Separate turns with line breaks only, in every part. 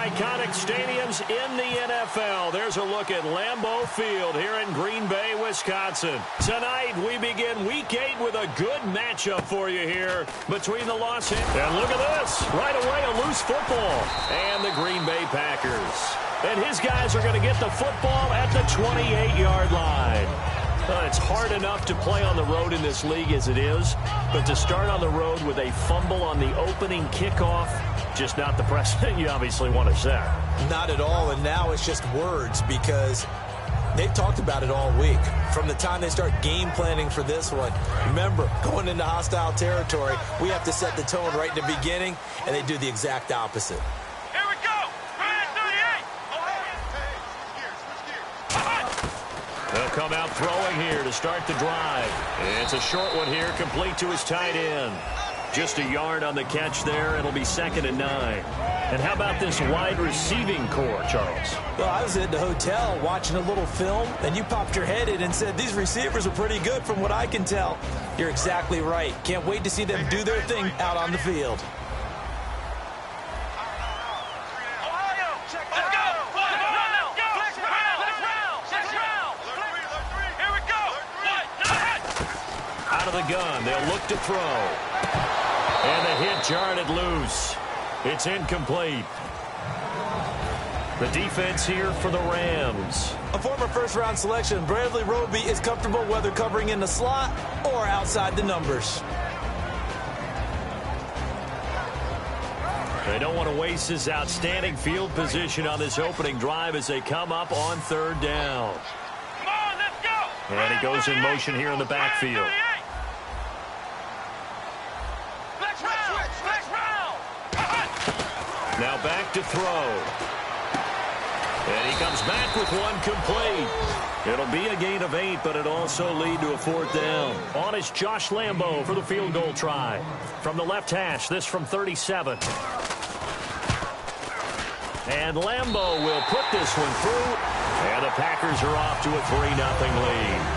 iconic stadiums in the NFL. There's a look at Lambeau Field here in Green Bay, Wisconsin. Tonight, we begin Week 8 with a good matchup for you here between the Los Angeles. And look at this. Right away, a loose football. And the Green Bay Packers. And his guys are going to get the football at the 28-yard line. It's hard enough to play on the road in this league as it is, but to start on the road with a fumble on the opening kickoff, just not the precedent you obviously want to set.
Not at all, and now it's just words because they've talked about it all week. From the time they start game planning for this one, remember, going into hostile territory, we have to set the tone right in the beginning, and they do the exact opposite.
They'll come out throwing here to start the drive. It's a short one here, complete to his tight end. Just a yard on the catch there. It'll be 2nd and 9. And how about this wide receiving core, Charles?
Well, I was at the hotel watching a little film, and you popped your head in and said, these receivers are pretty good from what I can tell. You're exactly right. Can't wait to see them do their thing out on the field.
Out of the gun, they'll look to throw. And the hit jarred loose. It's incomplete. The defense here for the Rams.
A former first-round selection, Bradley Roby is comfortable whether covering in the slot or outside the numbers.
They don't want to waste this outstanding field position on this opening drive as they come up on 3rd down.
Come on, let's go.
And he goes in motion here in the backfield. Now back to throw. And he comes back with one complete. It'll be a gain of 8, but it'll also lead to a 4th down. On is Josh Lambeau for the field goal try. From the left hash, this from 37. And Lambeau will put this one through. And the Packers are off to a 3-0 lead.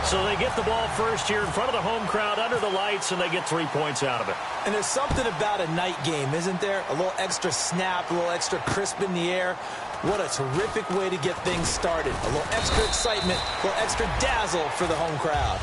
So they get the ball first here in front of the home crowd under the lights, and they get 3 points out of it.
And there's something about a night game, isn't there? A little extra snap, a little extra crisp in the air. What a terrific way to get things started. A little extra excitement, a little extra dazzle for the home crowd.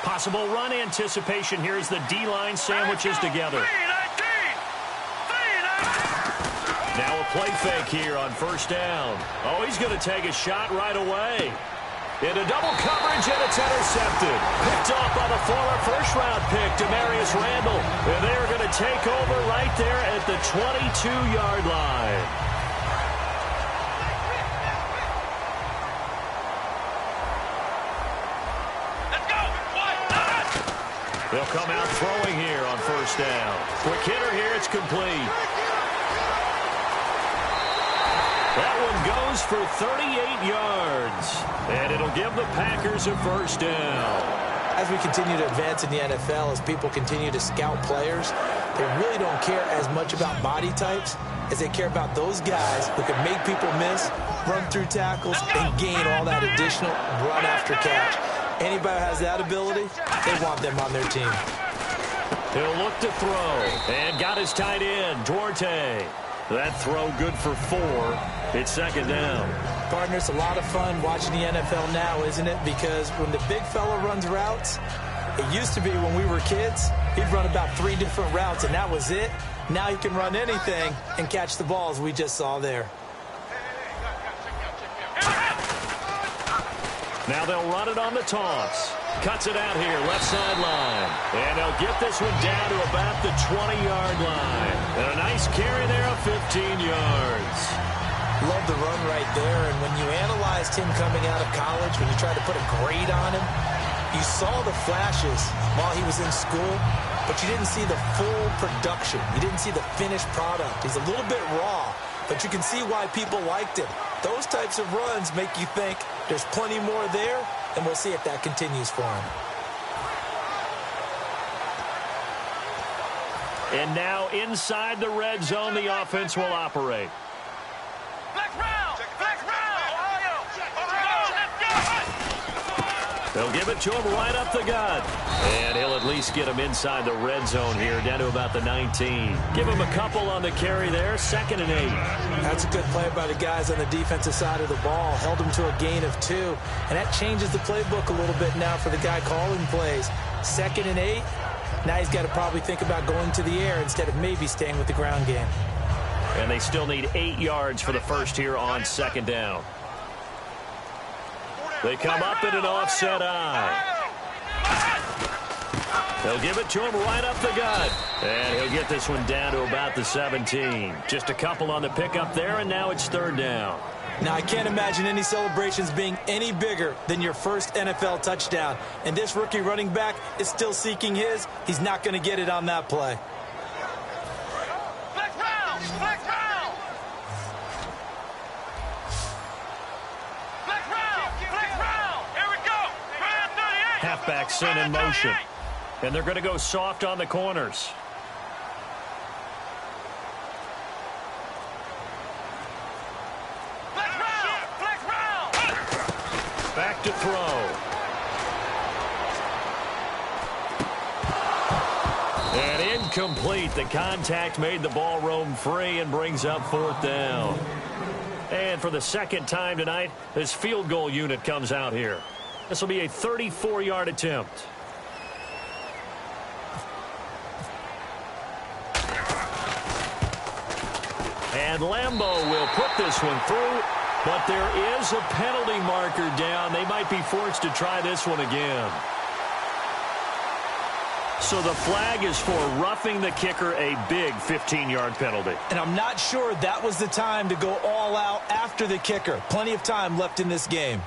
Possible run anticipation here as the D-line sandwiches together. Now a play fake here on 1st down. Oh, he's going to take a shot right away. Into double coverage, and it's intercepted. Picked off by the former first-round pick, Demarius Randall. And they are going to take over right there at the 22-yard line. They'll come out throwing here on 1st down. Quick hitter here, it's complete. That one goes for 38 yards. And it'll give the Packers a 1st down.
As we continue to advance in the NFL, as people continue to scout players, they really don't care as much about body types as they care about those guys who can make people miss, run through tackles, and gain all that additional run after catch. Anybody who has that ability, they want them on their team.
He'll look to throw. And got his tight end, Duarte. That throw good for 4. It's 2nd down.
Partner, it's a lot of fun watching the NFL now, isn't it? Because when the big fella runs routes, it used to be when we were kids, he'd run about 3 different routes, and that was it. Now he can run anything and catch the balls we just saw there.
Now they'll run it on the toss. Cuts it out here, left sideline. And they'll get this one down to about the 20-yard line. And a nice carry there of 15 yards.
Love the run right there. And when you analyzed him coming out of college, when you tried to put a grade on him, you saw the flashes while he was in school, but you didn't see the full production. You didn't see the finished product. He's a little bit raw, but you can see why people liked him. Those types of runs make you think there's plenty more there, and we'll see if that continues for him.
And now inside the red zone, the offense will operate. They'll give it to him right up the gut. And he'll at least get him inside the red zone here, down to about the 19. Give him a couple on the carry there, 2nd and 8.
That's a good play by the guys on the defensive side of the ball. Held him to a gain of 2. And that changes the playbook a little bit now for the guy calling plays. 2nd and 8. Now he's got to probably think about going to the air instead of maybe staying with the ground game.
And they still need 8 yards for the first here on 2nd down. They come up in an offset eye. They'll give it to him right up the gut. And he'll get this one down to about the 17. Just a couple on the pickup there, and now it's 3rd down.
Now, I can't imagine any celebrations being any bigger than your first NFL touchdown. And this rookie running back is still seeking his. He's not going to get it on that play.
Halfback sent in motion. And they're going to go soft on the corners. Back to throw. And incomplete. The contact made the ball roam free and brings up 4th down. And for the 2nd time tonight, this field goal unit comes out here. This will be a 34-yard attempt. And Lambeau will put this one through, but there is a penalty marker down. They might be forced to try this one again. So the flag is for roughing the kicker, a big 15-yard penalty.
And I'm not sure that was the time to go all out after the kicker. Plenty of time left in this game.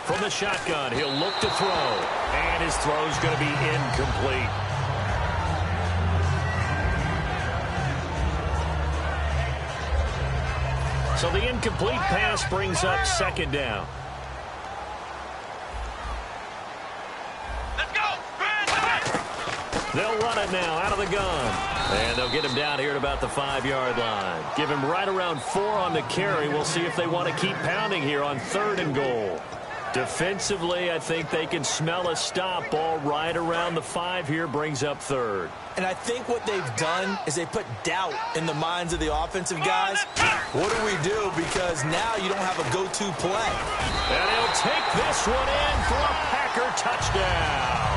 From the shotgun, he'll look to throw. And his throw's going to be incomplete. So the incomplete pass brings up 2nd down.
Let's go!
They'll run it now out of the gun. And they'll get him down here at about the 5-yard line. Give him right around 4 on the carry. We'll see if they want to keep pounding here on 3rd and goal. Defensively, I think they can smell a stop. Ball right around the 5 here brings up 3rd.
And I think what they've done is they put doubt in the minds of the offensive guys. What do we do? Because now you don't have a go-to play.
And he'll take this one in for a Packer touchdown.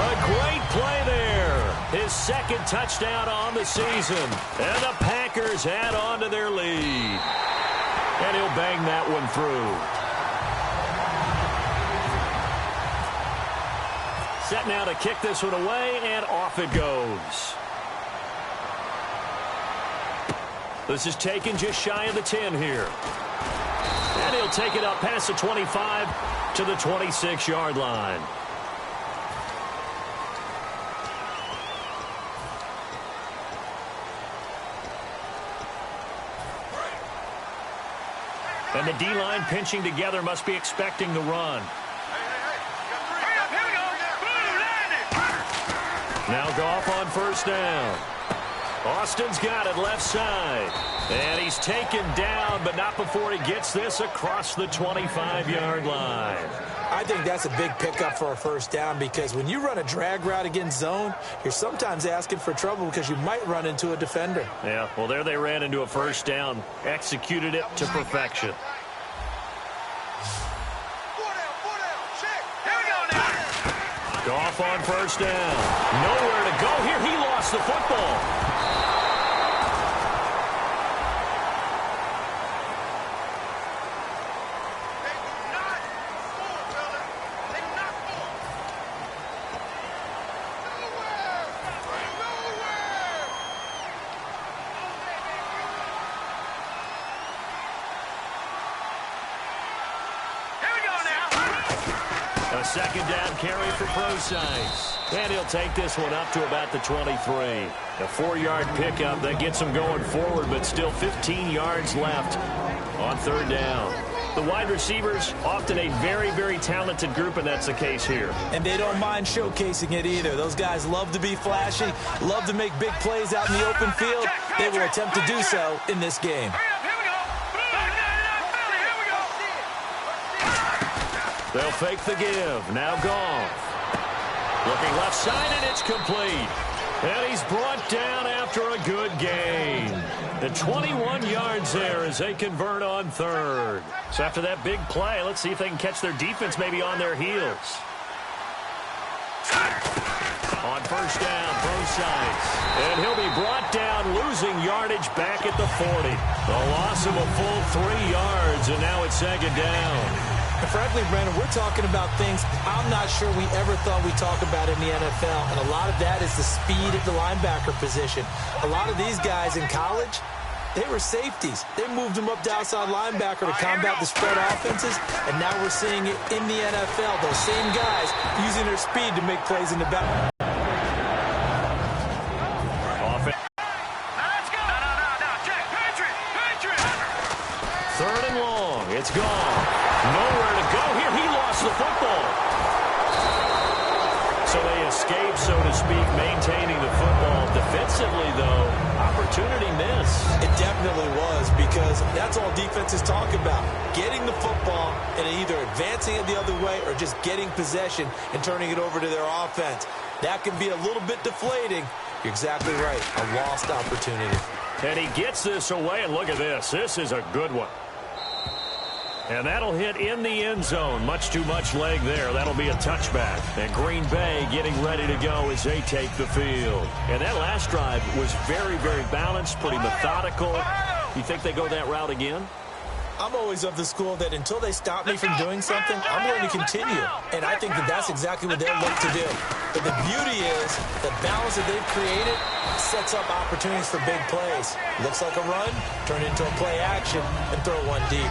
A great play there. His 2nd touchdown on the season. And the Packers add on to their lead. And he'll bang that one through. Set now to kick this one away, and off it goes. This is taken just shy of the 10 here. And he'll take it up past the 25 to the 26-yard line. And the D-line pinching together, must be expecting the run. Now Goff on 1st down. Austin's got it left side. And he's taken down, but not before he gets this across the 25-yard line.
I think that's a big pickup for a 1st down, because when you run a drag route against zone, you're sometimes asking for trouble because you might run into a defender.
Yeah, well, there they ran into a 1st down. Executed it to perfection. Goff on 1st down. Nowhere to go here. He lost the football. A second down carry for Procise. And he'll take this one up to about the 23. A 4-yard pickup that gets him going forward, but still 15 yards left on third down. The wide receivers, often a very, very talented group, and that's the case here.
And they don't mind showcasing it either. Those guys love to be flashy, love to make big plays out in the open field. They will attempt to do so in this game.
They'll fake the give. Now Goff. Looking left side, and it's complete. And he's brought down after a good gain. And 21 yards there as they convert on third. So after that big play, let's see if they can catch their defense maybe on their heels. On first down, Procise. And he'll be brought down, losing yardage back at the 40. A loss of a full 3 yards, and now it's second down.
And frankly, Brandon, we're talking about things I'm not sure we ever thought we'd talk about in the NFL. And a lot of that is the speed at the linebacker position. A lot of these guys in college, they were safeties. They moved them up to outside linebacker to combat the spread offenses. And now we're seeing it in the NFL. Those same guys using their speed to make plays in the back.
Third and long. It's gone. Nowhere to go here. He lost the football. So they escape, so to speak, maintaining the football. Defensively, though, opportunity miss.
It definitely was, because that's all defenses talk about. Getting the football and either advancing it the other way or just getting possession and turning it over to their offense. That can be a little bit deflating. You're exactly right. A lost opportunity.
And he gets this away, and look at this. This is a good one. And that'll hit in the end zone. Much too much leg there. That'll be a touchback. And Green Bay getting ready to go as they take the field. And that last drive was very, very balanced, pretty methodical. You think they go that route again?
I'm always of the school that until they stop me from doing something, I'm going to continue. And I think that that's exactly what they'll look to do. But the beauty is the balance that they've created sets up opportunities for big plays. Looks like a run, turn it into a play action, and throw one deep.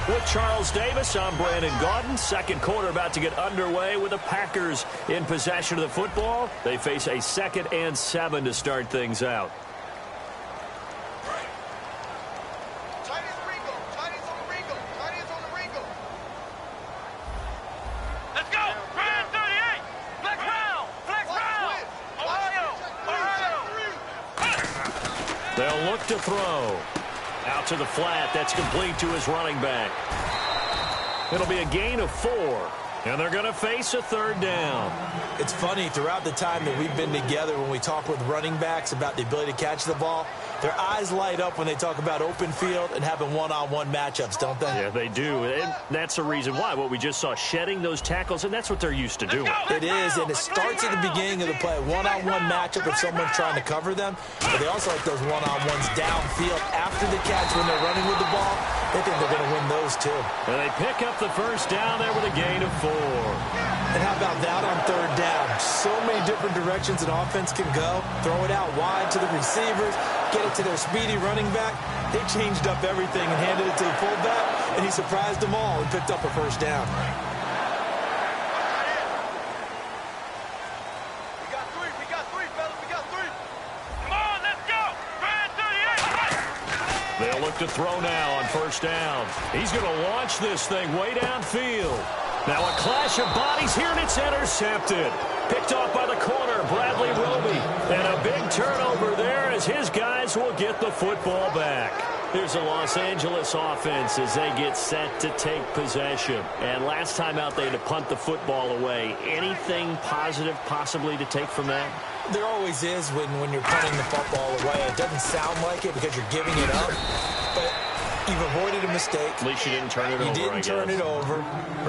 With Charles Davis, I'm Brandon Gaudin. Second quarter about to get underway with the Packers in possession of the football. They face a 2nd and 7 to start things out.
Let's go! Brand 38! Flex round! Flex round! Ohio!
They'll look to throw. Out to the flat. That's complete to his running back. It'll be a gain of 4. And they're going to face a third down.
It's funny, throughout the time that we've been together, when we talk with running backs about the ability to catch the ball, their eyes light up when they talk about open field and having one-on-one matchups, don't they?
Yeah, they do. And that's the reason why. What we just saw, shedding those tackles, and that's what they're used to doing.
It is, and it starts at the beginning of the play. One-on-one matchup if someone's trying to cover them. But they also like those one-on-ones downfield after the catch when they're running with the ball. They think they're going to win those, too.
And they pick up the first down there with a gain of 4.
And how about that on third down? So many different directions an offense can go. Throw it out wide to the receivers, get it to their speedy running back. They changed up everything and handed it to the fullback, and he surprised them all and picked up a first down.
We got three, fellas. We got three. Come on, let's go! Brand 38!
They'll look to throw now on first down. He's going to launch this thing way downfield. Now a clash of bodies here, and it's intercepted. Picked off by the corner, Bradley Roby. And a big turnover there as his guys will get the football back. Here's the Los Angeles offense as they get set to take possession. And last time out, they had to punt the football away. Anything positive possibly to take from that?
There always is when you're punting the football away. It doesn't sound like it because you're giving it up, but you've avoided a mistake.
At least you didn't turn it over,
You didn't turn it over,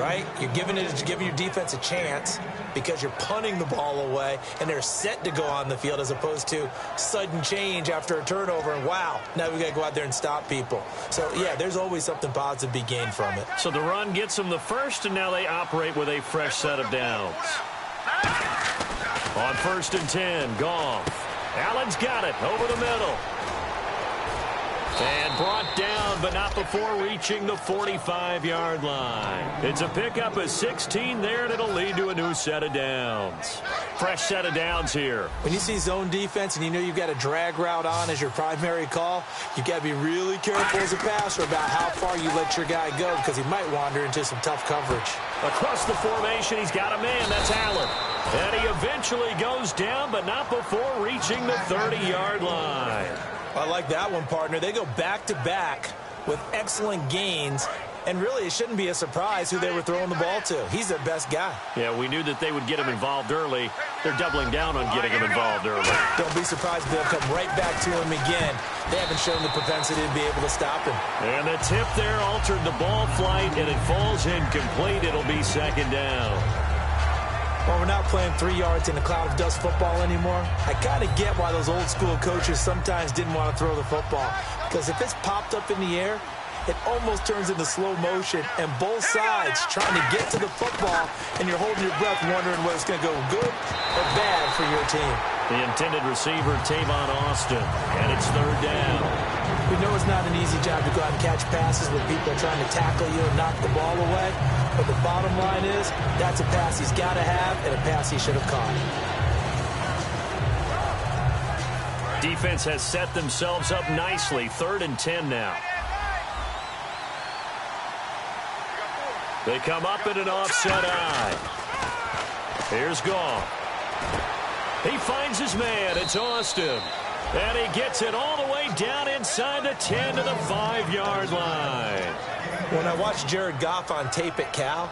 right? You're giving your defense a chance because you're punting the ball away, and they're set to go on the field as opposed to sudden change after a turnover, and wow, now we got to go out there and stop people. So, yeah, there's always something positive to be gained from it.
So the run gets them the first, and now they operate with a fresh set of downs. On 1st and 10, Goff. Allen's got it over the middle. And brought down, but not before reaching the 45-yard line. It's a pickup of 16 there, and it'll lead to a new set of downs. Fresh set of downs here.
When you see zone defense and you know you've got a drag route on as your primary call, you've got to be really careful as a passer about how far you let your guy go because he might wander into some tough coverage.
Across the formation, he's got a man. That's Allen. And he eventually goes down, but not before reaching the 30-yard line.
I like that one, partner. They go back-to-back with excellent gains, and really it shouldn't be a surprise who they were throwing the ball to. He's their best guy.
Yeah, we knew that they would get him involved early. They're doubling down on getting him involved early.
Don't be surprised they'll come right back to him again. They haven't shown the propensity to be able to stop him.
And the tip there altered the ball flight, and it falls incomplete. It'll be second down.
Well, we're not playing 3 yards in a cloud of dust football anymore. I kind of get why those old-school coaches sometimes didn't want to throw the football. Because if it's popped up in the air, it almost turns into slow motion, and both sides trying to get to the football, and you're holding your breath wondering whether it's going to go good or bad for your team.
The intended receiver, Tavon Austin, and it's third down.
We know it's not an easy job to go out and catch passes when people are trying to tackle you and knock the ball away. But the bottom line is, that's a pass he's got to have and a pass he should have caught.
Defense has set themselves up nicely. 3rd and 10 now. They come up in an offset eye. Here's Goff. He finds his man. It's Austin. And he gets it all the way down inside the 10 to the 5-yard line.
When I watched Jared Goff on tape at Cal,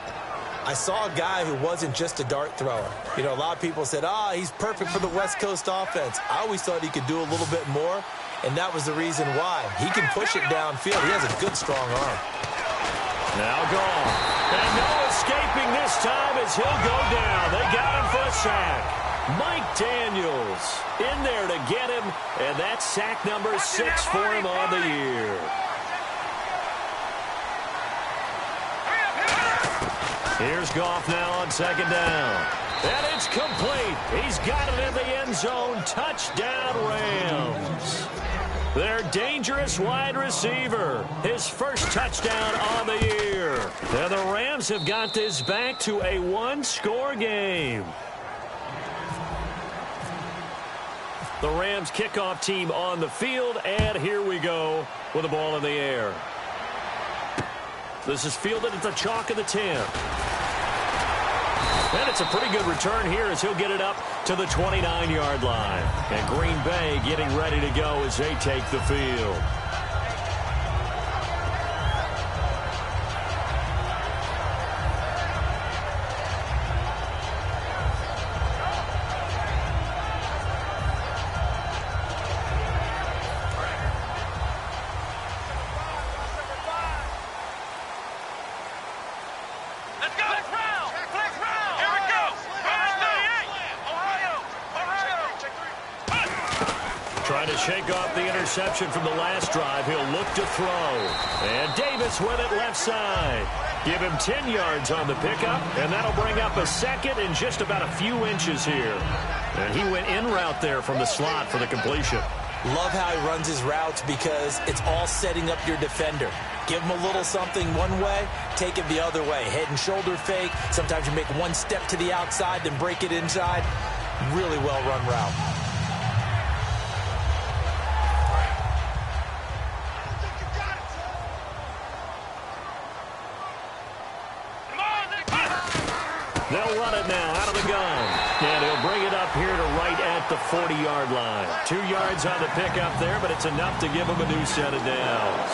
I saw a guy who wasn't just a dart thrower. You know, a lot of people said, he's perfect for the West Coast offense. I always thought he could do a little bit more, and that was the reason why. He can push it downfield. He has a good, strong arm.
Now Goff. And no escaping this time as he'll go down. They got him for a sack. Mike Daniels in there to get him, and that's sack number 6 for him on the year. Here's Goff now on 2nd down. And it's complete. He's got it in the end zone. Touchdown, Rams. Their dangerous wide receiver. His first touchdown on the year. And the Rams have got this back to a 1-score game. The Rams kickoff team on the field, and here we go with the ball in the air. This is fielded at the chalk of the 10. And it's a pretty good return here as he'll get it up to the 29-yard line. And Green Bay getting ready to go as they take the field. Trying to shake off the interception from the last drive. He'll look to throw. And Davis with it left side. Give him 10 yards on the pickup, and that'll bring up a second in just about a few inches here. And he went in route there from the slot for the completion.
Love how he runs his routes because it's all setting up your defender. Give him a little something one way, take it the other way. Head and shoulder fake. Sometimes you make one step to the outside, then break it inside. Really well-run route.
They'll run it now out of the gun. And he'll bring it up here to right at the 40-yard line. 2 yards on the pickup there, but it's enough to give him a new set of downs.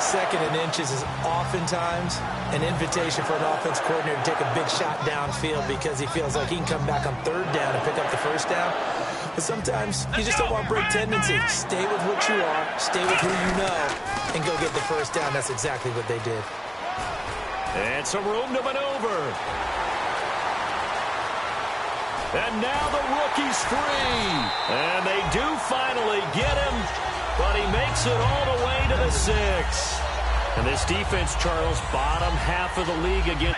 2nd and inches is oftentimes an invitation for an offense coordinator to take a big shot downfield because he feels like he can come back on 3rd down and pick up the 1st down. But sometimes you just don't want to break tendency. Stay with what you are, stay with who you know, and go get the 1st down. That's exactly what they did.
And some room to maneuver. And now the rookie's free. And they do finally get him, but he makes it all the way to the 6. And this defense, Charles, bottom half of the league again.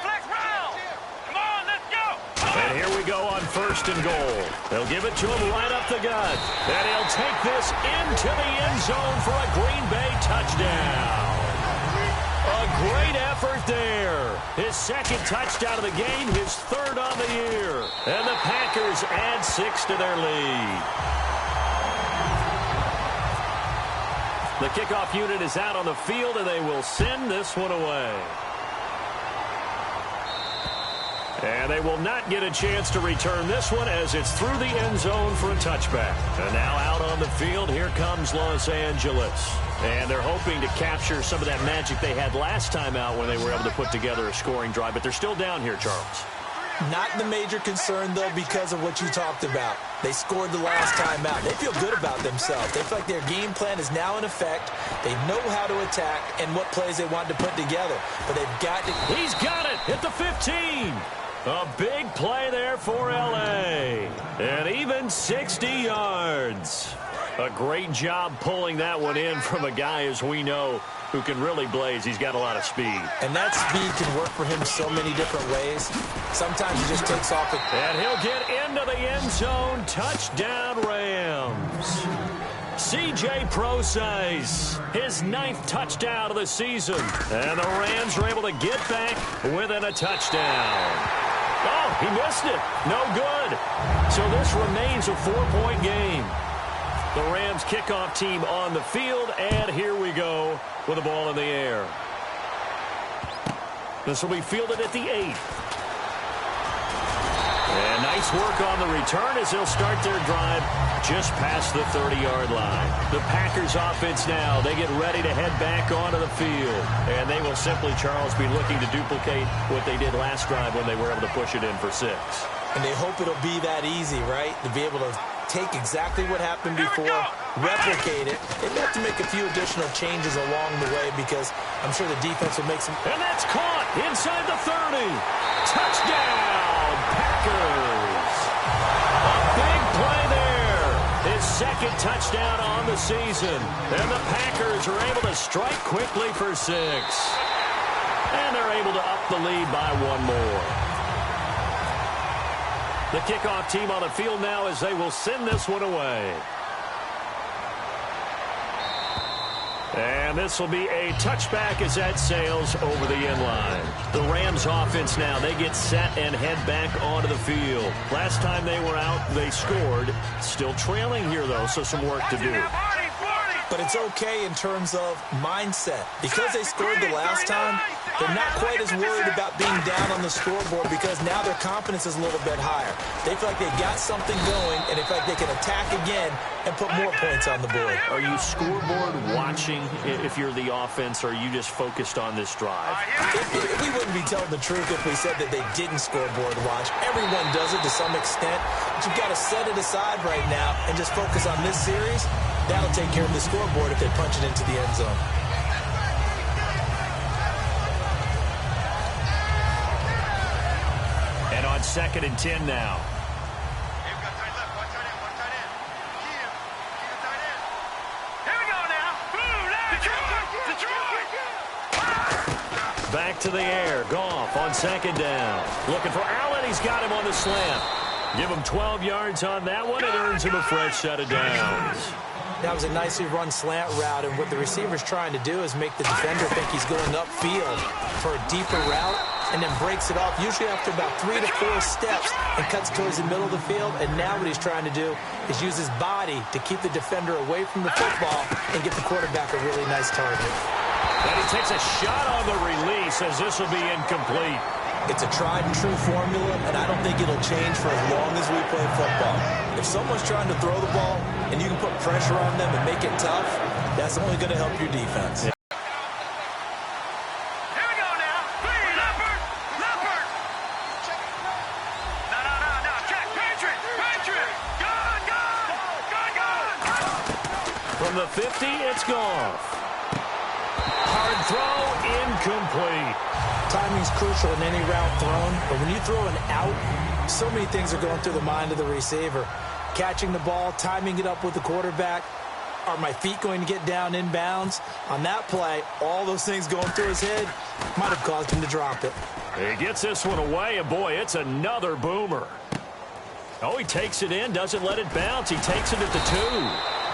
Flex round! Come on, let's go!
And here we go on first and goal. They'll give it to him right up the gut. And he'll take this into the end zone for a Green Bay touchdown. A great effort there. His second touchdown of the game, his third on the year. And the Packers add 6 to their lead. The kickoff unit is out on the field, and they will send this one away. And they will not get a chance to return this one as it's through the end zone for a touchback. And now out on the field, here comes Los Angeles. And they're hoping to capture some of that magic they had last time out when they were able to put together a scoring drive. But they're still down here, Charles.
Not the major concern, though, because of what you talked about. They scored the last time out. They feel good about themselves. They feel like their game plan is now in effect. They know how to attack and what plays they want to put together. But they've got to...
He's got it at the 15. A big play there for L.A. And even 60 yards. A great job pulling that one in from a guy, as we know, who can really blaze. He's got a lot of speed.
And that speed can work for him so many different ways. Sometimes he just takes off.
And he'll get into the end zone. Touchdown, Rams. C.J. Procise, his 9th touchdown of the season. And the Rams are able to get back within a touchdown. Oh, he missed it. No good. So this remains a 4-point game. The Rams kickoff team on the field, and here we go with the ball in the air. This will be fielded at the 8. And nice work on the return as they'll start their drive just past the 30-yard line. The Packers offense now, they get ready to head back onto the field. And they will simply, Charles, be looking to duplicate what they did last drive when they were able to push it in for 6.
And they hope it'll be that easy, right? To be able to take exactly what happened before, replicate it. They have to make a few additional changes along the way because I'm sure the defense will make some...
And that's caught inside the 30. Touchdown, Packers. A big play there. His second touchdown on the season. And the Packers are able to strike quickly for 6. And they're able to up the lead by 1 more. The kickoff team on the field now as they will send this one away. And this will be a touchback as that sails over the end line. The Rams offense now, they get set and head back onto the field. Last time they were out, they scored. Still trailing here, though, so some work to do.
But it's okay in terms of mindset. Because they scored the last time, they're not quite as worried about being down on the scoreboard because now their confidence is a little bit higher. They feel like they got something going, and they feel like they can attack again and put more points on the board.
Are you scoreboard watching if you're the offense, or are you just focused on this drive?
We wouldn't be telling the truth if we said that they didn't scoreboard watch. Everyone does it to some extent, but you've got to set it aside right now and just focus on this series. That'll take care of the scoreboard if they punch it into the end zone.
And on 2nd and 10 now. Back to the air. Goff on 2nd down. Looking for Allen. He's got him on the slant. Give him 12 yards on that one. It earns him a fresh set of downs.
That was a nicely run slant route, and what the receiver's trying to do is make the defender think he's going upfield for a deeper route and then breaks it off, usually after about 3 to 4 steps, and cuts towards the middle of the field. And now what he's trying to do is use his body to keep the defender away from the football and get the quarterback a really nice target.
And he takes a shot on the release as this will be incomplete.
It's a tried-and-true formula, and I don't think it'll change for as long as we play football. If someone's trying to throw the ball and you can put pressure on them and make it tough, that's only going to help your defense.
Here we go now. Leopard! Leopard! No. Check. Patriot! Gun!
From the 50, it's Goff. Hard throw, incomplete.
Timing's crucial in any route thrown, but when you throw an out, so many things are going through the mind of the receiver. Catching the ball, timing it up with the quarterback. Are my feet going to get down inbounds? On that play, all those things going through his head might have caused him to drop it.
He gets this one away, and boy, it's another boomer. Oh, he takes it in, doesn't let it bounce. He takes it at the 2.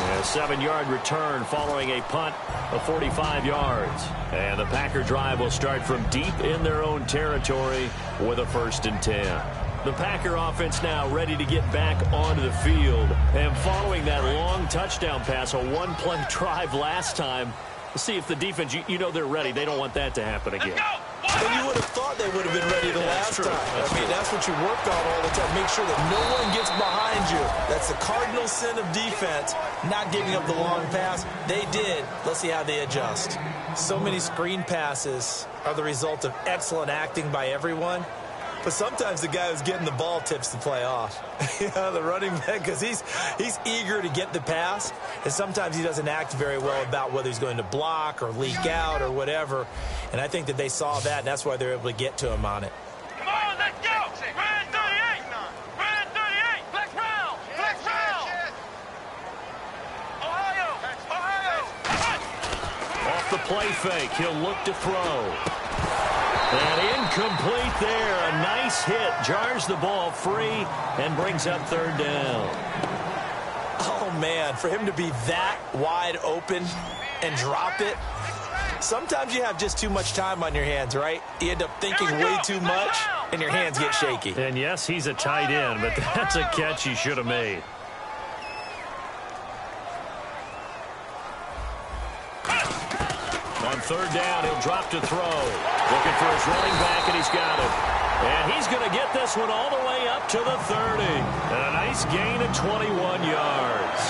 And a 7-yard return following a punt of 45 yards. And the Packer drive will start from deep in their own territory with a 1st and 10. The Packer offense now ready to get back onto the field. And following that long touchdown pass, a 1-play drive last time, we'll see if the defense, you know they're ready. They don't want that to happen again.
And you would have thought they would have been ready the last time. That's what you work on all the time. Make sure that no one gets behind you. That's the cardinal sin of defense, not giving up the long pass. They did. Let's see how they adjust. So many screen passes are the result of excellent acting by everyone. But sometimes the guy who's getting the ball tips the play off. The running back, because he's eager to get the pass, and sometimes he doesn't act very well about whether he's going to block or leak out or whatever. And I think that they saw that, and that's why they're able to get to him on it.
Come on, let's go! Red 38! Red 38! Flex round! Flex round! Ohio!
Off the play fake, he'll look to throw. And incomplete there. A nice hit. Jars the ball free and brings up 3rd down.
Oh, man, for him to be that wide open and drop it. Sometimes you have just too much time on your hands, right? You end up thinking way too much, and your hands get shaky.
And, yes, he's a tight end, but that's a catch he should have made. On 3rd down, he'll drop to throw. Looking for his running back, and he's got him. And he's going to get this one all the way up to the 30. And a nice gain of 21 yards.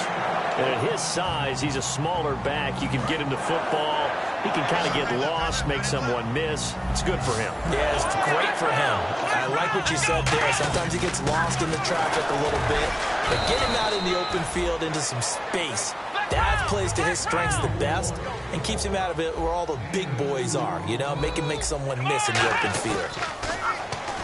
And at his size, he's a smaller back. You can get him to football. He can kind of get lost, make someone miss. It's good for him.
Yeah, it's great for him. I like what you said there. Sometimes he gets lost in the traffic a little bit. But get him out in the open field into some space. That plays to his strengths the best and keeps him out of it where all the big boys are, make him make someone miss in the open field.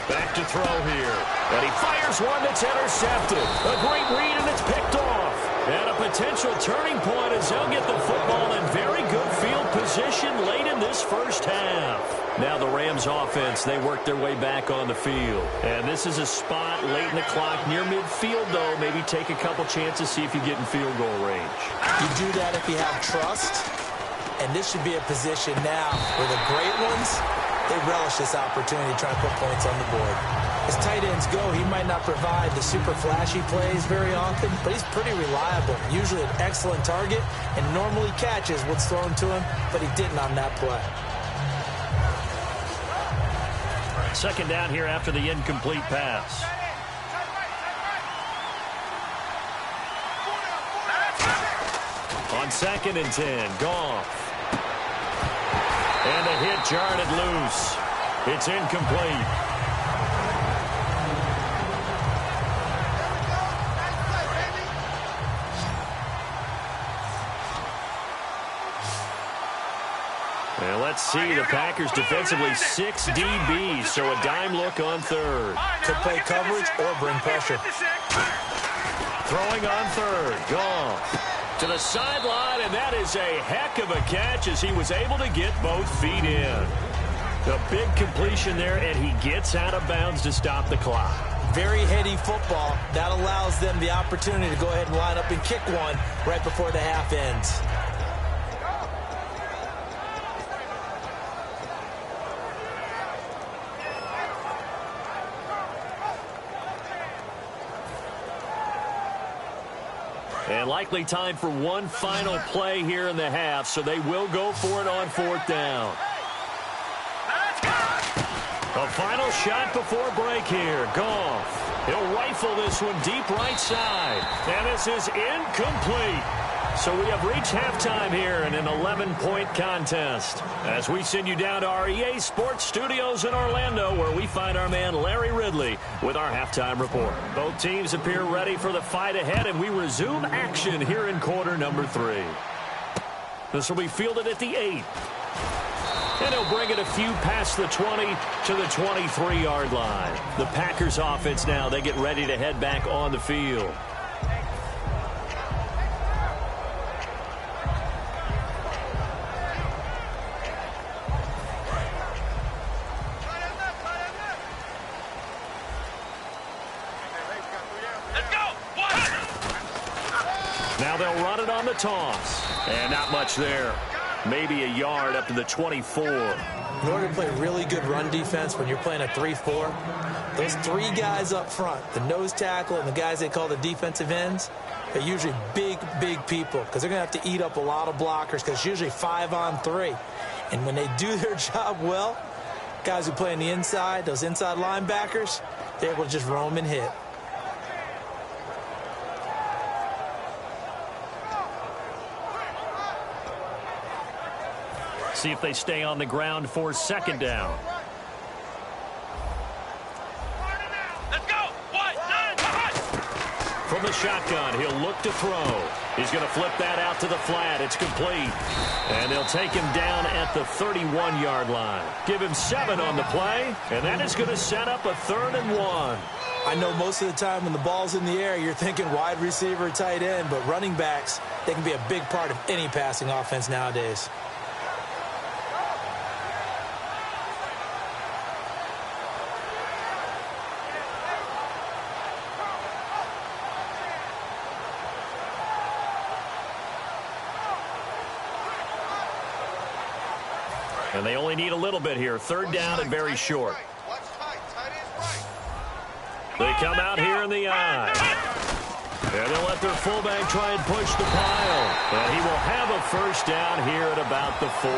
Back to throw here. And he fires one that's intercepted. A great read, and it's picked off. And a potential turning point as they'll get the football in very good field position late in this first half. Now the Rams offense, they work their way back on the field. And this is a spot late in the clock near midfield, though. Maybe take a couple chances, see if you get in field goal range.
You do that if you have trust. And this should be a position now where the great ones, they relish this opportunity to try to put points on the board. As tight ends go, he might not provide the super flashy plays very often, but he's pretty reliable. Usually an excellent target and normally catches what's thrown to him, but he didn't on that play.
2nd down here after the incomplete pass. On 2nd and 10, Goff. And a hit jarred it loose. It's incomplete. And let's see, the Packers defensively 6 DBs, so a dime look on 3rd.
Could play coverage or bring pressure.
Throwing on 3rd, Goff. To the sideline, and that is a heck of a catch as he was able to get both feet in. The big completion there, and he gets out of bounds to stop the clock.
Very heady football. That allows them the opportunity to go ahead and line up and kick one right before the half ends.
And likely time for one final play here in the half, so they will go for it on 4th down. A final shot before break here. Goff. He'll rifle this one deep right side. And this is incomplete. So we have reached halftime here in an 11-point contest. As we send you down to our EA Sports Studios in Orlando, where we find our man Larry Ridley with our halftime report. Both teams appear ready for the fight ahead, and we resume action here in quarter number 3. This will be fielded at the 8. And he'll bring it a few past the 20 to the 23-yard line. The Packers offense now, they get ready to head back on the field. Now they'll run it on the toss. And not much there. Maybe a yard up to the 24.
In order to play really good run defense when you're playing a 3-4, those three guys up front, the nose tackle and the guys they call the defensive ends, they're usually big, big people because they're going to have to eat up a lot of blockers because it's usually 5-on-3. And when they do their job well, guys who play on the inside, those inside linebackers, they're able to just roam and hit.
See if they stay on the ground for second down.
Let's go.
From the shotgun, he'll look to throw. He's going to flip that out to the flat. It's complete. And they'll take him down at the 31-yard line. Give him 7 on the play, and that is going to set up a 3rd and 1.
I know most of the time when the ball's in the air, you're thinking wide receiver, tight end, but running backs, they can be a big part of any passing offense nowadays.
And they only need a little bit here. 3rd down and very short. They come out here in the eye. And they'll let their fullback try and push the pile. And he will have a 1st down here at about the 40.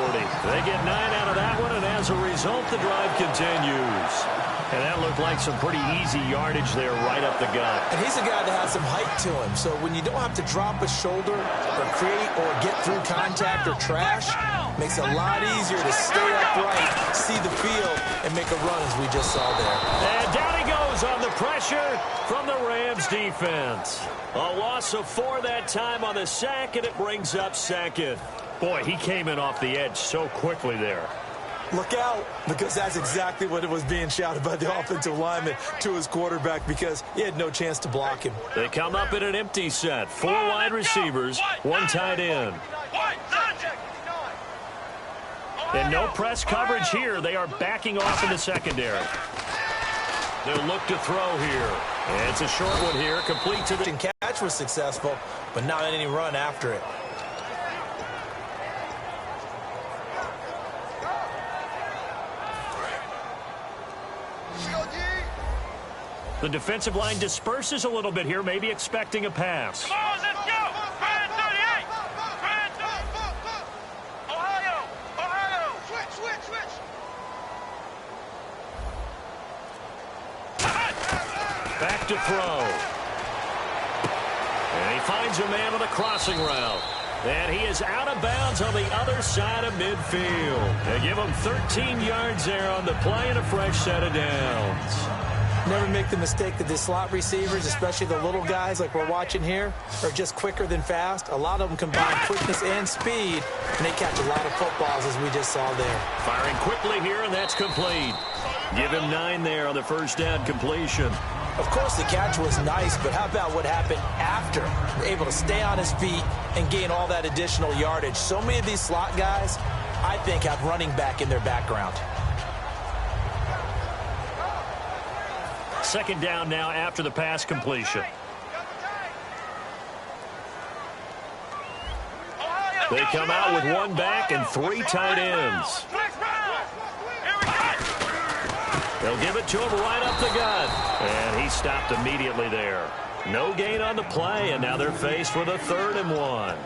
They get 9 out of that one, and as a result, the drive continues. And that looked like some pretty easy yardage there right up the gut.
And he's a guy that has some height to him. So when you don't have to drop a shoulder or create or get through contact or trash, makes it a lot easier to stay upright, see the field, and make a run as we just saw there.
And down he goes on the pressure from the Rams defense. A loss of 4 that time on the sack, and it brings up 2nd. Boy, he came in off the edge so quickly there.
Look out, because that's exactly what it was being shouted by the offensive lineman to his quarterback because he had no chance to block him.
They come up in an empty set. 4 wide receivers, 1 tight end. And no press coverage here. They are backing off in the secondary. They'll look to throw here. And it's a short one here, complete to the
catch was successful, but not any run after it.
The defensive line disperses a little bit here, maybe expecting a pass.
Come on, let's go. Brand 38. Ohio. Switch.
Back to throw. And he finds a man on the crossing route. And he is out of bounds on the other side of midfield. They give him 13 yards there on the play and a fresh set of downs.
Never make the mistake that the slot receivers, especially the little guys like we're watching here, are just quicker than fast. A lot of them combine quickness and speed, and they catch a lot of footballs as we just saw there.
Firing quickly here, and that's complete. Give him 9 there on the 1st down completion.
Of course, the catch was nice, but how about what happened after? Able to stay on his feet and gain all that additional yardage. So many of these slot guys, I think, have running back in their background.
2nd down now after the pass completion. They come out with 1 back and 3 tight ends. They'll give it to him right up the gut. And he stopped immediately there. No gain on the play, and now they're faced with a 3rd and 1.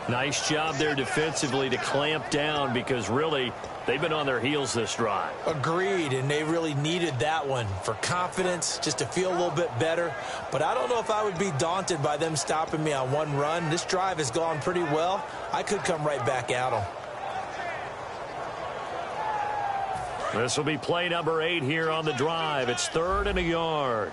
Nice job there defensively to clamp down because really they've been on their heels this drive.
Agreed, and they really needed that one for confidence, just to feel a little bit better. But I don't know if I would be daunted by them stopping me on 1 run. This drive has gone pretty well. I could come right back at them.
This will be play number 8 here on the drive. It's 3rd and a yard.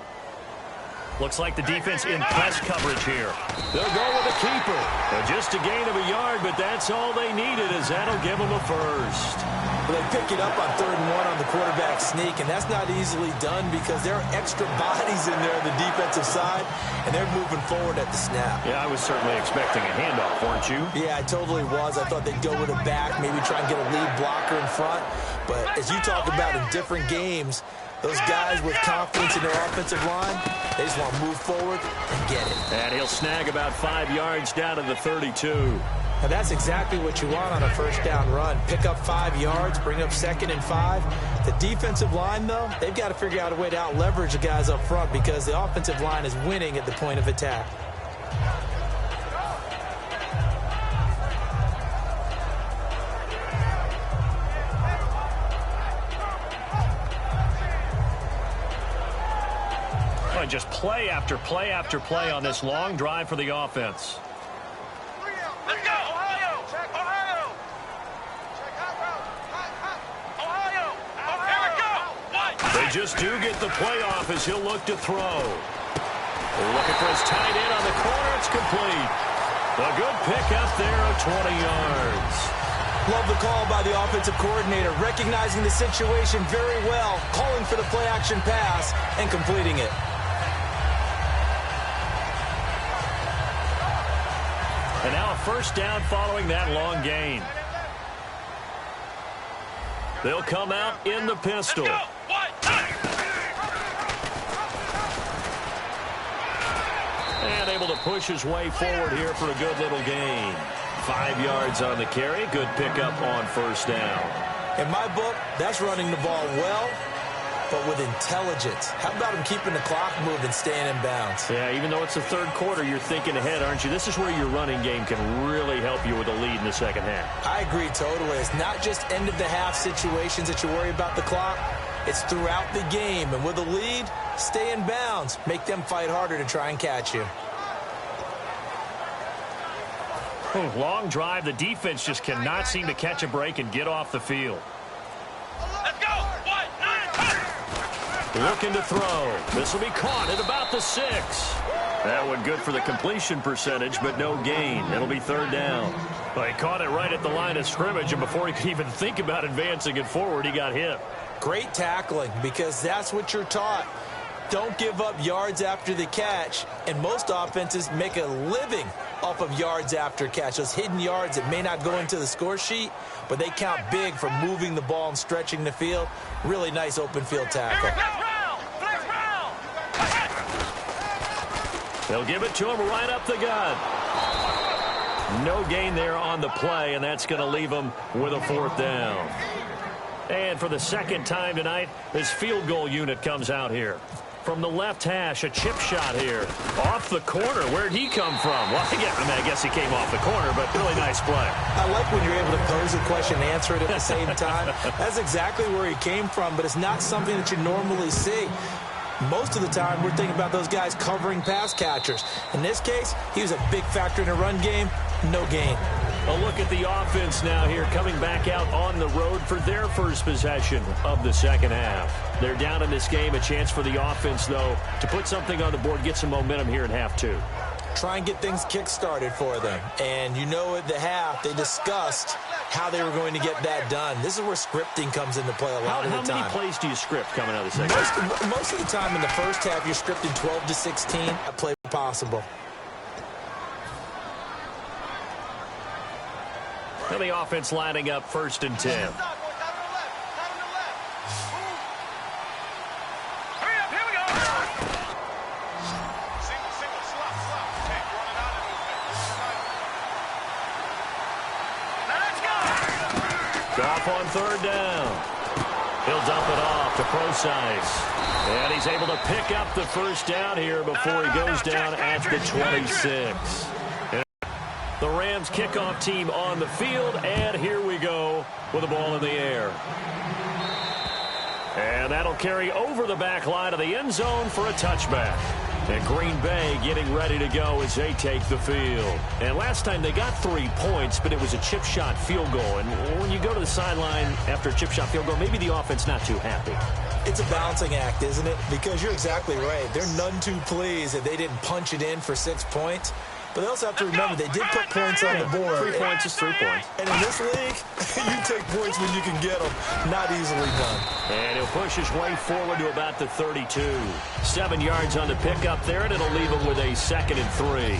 Looks like the defense in press coverage here. They'll go with a keeper. Just a gain of a yard, but that's all they needed, as that'll give them a 1st.
Well, they pick it up on 3rd and 1 on the quarterback sneak, and that's not easily done because there are extra bodies in there on the defensive side, and they're moving forward at the snap.
Yeah, I was certainly expecting a handoff, weren't you?
Yeah, I totally was. I thought they'd go with a back, maybe try and get a lead blocker in front. But as you talk about in different games, Those guys with confidence in their offensive line, they just want to move forward and get it.
And he'll snag about 5 yards down to the 32.
Now, that's exactly what you want on a first down run. Pick up 5 yards, bring up 2nd and 5. The defensive line, though, they've got to figure out a way to out-leverage the guys up front because the offensive line is winning at the point of attack.
Just play after play after play on this long drive for the offense.
Let's go! Ohio! Check Ohio! Check Ohio! Here we go! What?
They just do get the playoff as he'll look to throw. Looking for his tight end on the corner. It's complete. A good pickup there of 20 yards.
Love the call by the offensive coordinator, recognizing the situation very well, calling for the play-action pass and completing it.
And now a first down following that long gain. They'll come out in the pistol. And able to push his way forward here for a good little gain. 5 yards on the carry. Good pickup on first down.
In my book, that's running the ball well, but with intelligence. How about him keeping the clock moving, staying in bounds?
Yeah, even though it's the third quarter, you're thinking ahead, aren't you? This is where your running game can really help you with a lead in the second half.
I agree totally. It's not just end-of-the-half situations that you worry about the clock. It's throughout the game. And with a lead, stay in bounds. Make them fight harder to try and catch you.
Long drive. The defense just cannot seem to catch a break and get off the field.
Let's go!
Looking to throw. This will be caught at about the 6. That one good for the completion percentage, but no gain. It'll be third down. Well, he caught it right at the line of scrimmage, and before he could even think about advancing it forward, he got hit.
Great tackling, because that's what you're taught. Don't give up yards after the catch, and most offenses make a living off of yards after catch. Those hidden yards that may not go into the score sheet, but they count big for moving the ball and stretching the field. Really nice open field tackle.
They'll give it to him right up the gut. No gain there on the play, and that's going to leave him with a fourth down. And for the second time tonight, this field goal unit comes out here. From the left hash, a chip shot here. Off the corner. Where'd he come from? Well, I guess he came off the corner, but really nice play.
I like when you're able to pose a question and answer it at the same time. That's exactly where he came from, but it's not something that you normally see. Most of the time, we're thinking about those guys covering pass catchers. In this case, he was a big factor in the run game. No gain.
A look at the offense now here, coming back out on the road for their first possession of the second half. They're down in this game. A chance for the offense, though, to put something on the board, get some momentum here in half two.
Try and get things kick-started for them. And you know at the half, they discussed how they were going to get that done. This is where scripting comes into play a lot of the time.
How many plays do you script coming out of the second half?
Most of the time in the first half, you're scripting 12 to 16. A play possible.
Now the offense lining up 1st and 10. Off on third down. He'll dump it off to Procise. And he's able to pick up the first down here before he goes down at the 26. The Rams kickoff team on the field, and here we go with the ball in the air. And that'll carry over the back line of the end zone for a touchback. And Green Bay getting ready to go as they take the field. And last time they got 3 points, but it was a chip shot field goal. And when you go to the sideline after a chip shot field goal, maybe the offense not too happy.
It's a balancing act, isn't it? Because you're exactly right. They're none too pleased that they didn't punch it in for 6 points. But they also have to remember they did put points on the board.
3 points is 3 points.
And in this league, you take points when you can get them. Not easily done.
And he'll push his way forward to about the 32. 7 yards on the pickup there, and it'll leave him with a 2nd and 3.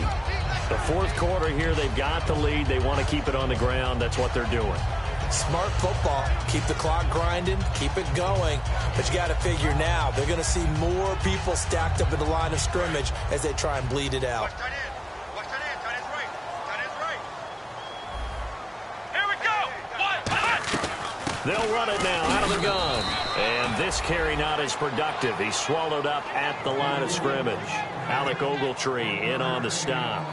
The fourth quarter here, they've got the lead. They want to keep it on the ground. That's what they're doing.
Smart football. Keep the clock grinding, keep it going. But you got to figure now, they're going to see more people stacked up at the line of scrimmage as they try and bleed it out.
Watch that in. Tight end's right. Tight end's right. Here we go. What?
They'll run it now out of the gun. And this carry not as productive. He's swallowed up at the line of scrimmage. Alec Ogletree in on the stop.